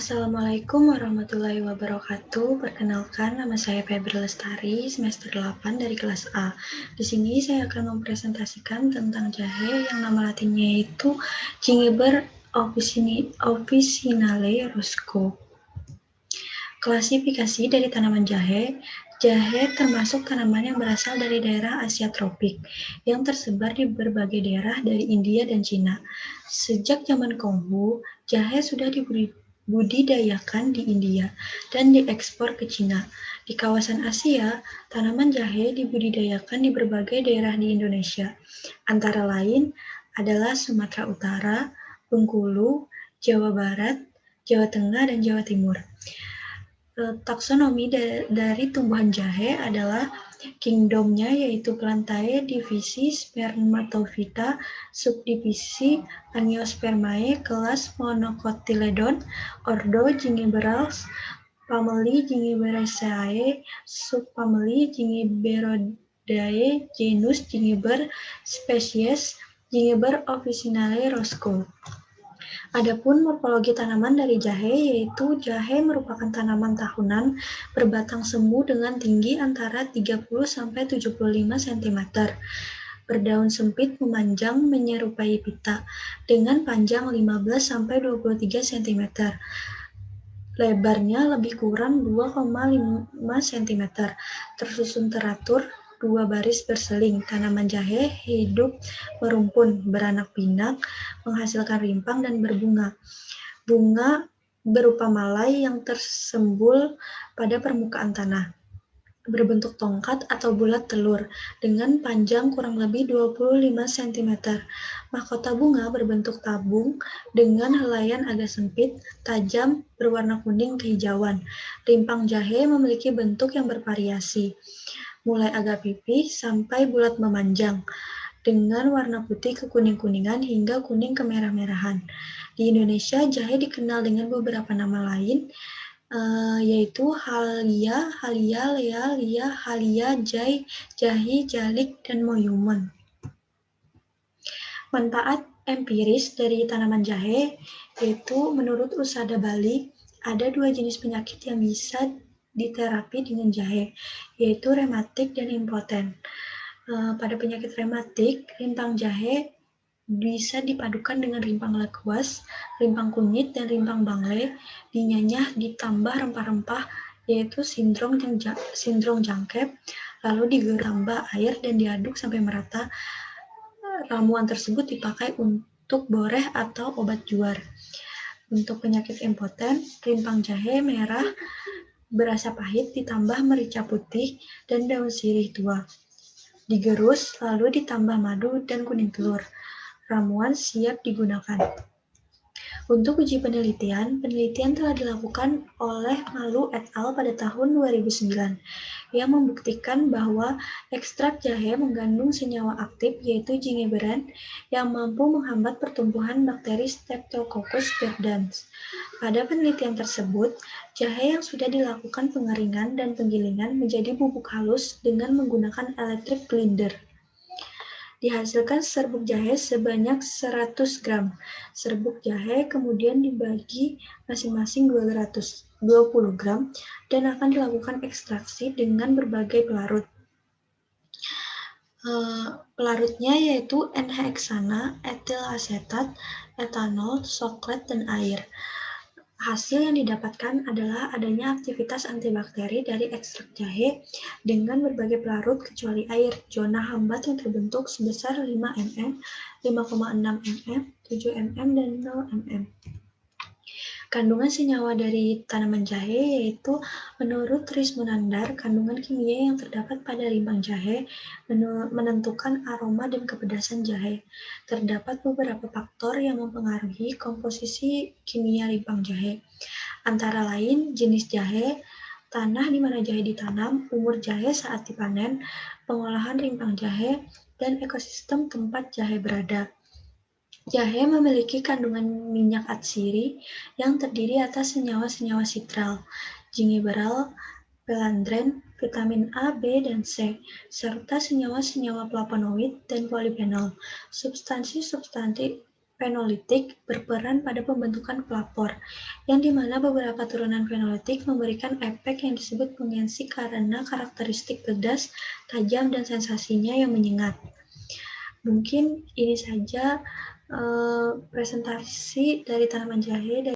Assalamualaikum warahmatullahi wabarakatuh. Perkenalkan, nama saya Febri Lestari, semester 8 dari kelas A. Di sini saya akan mempresentasikan tentang jahe yang nama latinnya yaitu Gingiber officinale Roscoe. Klasifikasi dari tanaman jahe. Jahe termasuk tanaman yang berasal dari daerah Asia tropik, yang tersebar di berbagai daerah dari India dan Cina. Sejak zaman Konghu, jahe sudah dibudidayakan di India dan diekspor ke Cina. Di kawasan Asia, tanaman jahe dibudidayakan di berbagai daerah di Indonesia, antara lain adalah Sumatera Utara, Bengkulu, Jawa Barat, Jawa Tengah, dan Jawa Timur. Taksonomi dari tumbuhan jahe adalah kingdomnya yaitu Plantae, divisi Spermatophyta, subdivisi Angiospermae, kelas Monocotyledon, ordo Gingiberales, family Gingiberaceae, subfamily Gingiberoideae, genus Gingiber, spesies Gingiber officinale Roscoe. Adapun morfologi tanaman dari jahe, yaitu jahe merupakan tanaman tahunan berbatang semu dengan tinggi antara 30-75 cm. Berdaun sempit memanjang menyerupai pita, dengan panjang 15-23 cm. Lebarnya lebih kurang 2,5 cm, tersusun teratur, 2 baris berseling. Tanaman jahe hidup merumpun, beranak pinak, menghasilkan rimpang dan berbunga. Bunga berupa malai yang tersembul pada permukaan tanah, berbentuk tongkat atau bulat telur, dengan panjang kurang lebih 25 cm. Mahkota bunga berbentuk tabung dengan helaian agak sempit, tajam, berwarna kuning kehijauan. Rimpang jahe memiliki bentuk yang bervariasi, mulai agak pipih sampai bulat memanjang, dengan warna putih kekuning-kuningan hingga kuning kemerah-merahan. Di Indonesia, jahe dikenal dengan beberapa nama lain, yaitu halia, lea, lia, halia, jai, jahi, jalik, dan moyumen. Manfaat empiris dari tanaman jahe, yaitu menurut Usada Bali, ada 2 jenis penyakit yang bisa diterapi dengan jahe, yaitu rematik dan impoten. Pada penyakit rematik, rimpang jahe bisa dipadukan dengan rimpang lekuas, rimpang kunyit, dan rimpang bangle, dinyanyah ditambah rempah-rempah, yaitu sindrong jangkep, lalu ditambah air dan diaduk sampai merata. Ramuan tersebut dipakai untuk boreh atau obat juar. Untuk penyakit impoten, rimpang jahe merah berasa pahit ditambah merica putih dan daun sirih tua. Digerus, lalu ditambah madu dan kuning telur. Ramuan siap digunakan. Untuk uji penelitian telah dilakukan oleh Malu et al. Pada tahun 2009, yang membuktikan bahwa ekstrak jahe mengandung senyawa aktif yaitu gingeberan yang mampu menghambat pertumbuhan bakteri Streptococcus perdans. Pada penelitian tersebut, jahe yang sudah dilakukan pengeringan dan penggilingan menjadi bubuk halus dengan menggunakan electric blender. Dihasilkan serbuk jahe sebanyak 100 gram. Serbuk jahe kemudian dibagi masing-masing 220 gram dan akan dilakukan ekstraksi dengan berbagai pelarut. Pelarutnya yaitu N-heksana, etil asetat, etanol, soklat, dan air. Hasil yang didapatkan adalah adanya aktivitas antibakteri dari ekstrak jahe dengan berbagai pelarut kecuali air. Zona hambat yang terbentuk sebesar 5 mm, 5,6 mm, 7 mm, dan 0 mm. Kandungan senyawa dari tanaman jahe yaitu menurut Rismonandar, kandungan kimia yang terdapat pada rimpang jahe menentukan aroma dan kepedasan jahe. Terdapat beberapa faktor yang mempengaruhi komposisi kimia rimpang jahe, antara lain jenis jahe, tanah di mana jahe ditanam, umur jahe saat dipanen, pengolahan rimpang jahe, dan ekosistem tempat jahe berada. Jahe memiliki kandungan minyak atsiri yang terdiri atas senyawa-senyawa sitral, gingeberol, pelandren, vitamin A, B, dan C, serta senyawa-senyawa flavonoid dan polifenol. Substansi fenolitik berperan pada pembentukan pelapor, yang dimana beberapa turunan fenolitik memberikan efek yang disebut pungensi karena karakteristik pedas, tajam, dan sensasinya yang menyengat. Mungkin ini saja presentasi dari tanaman jahe.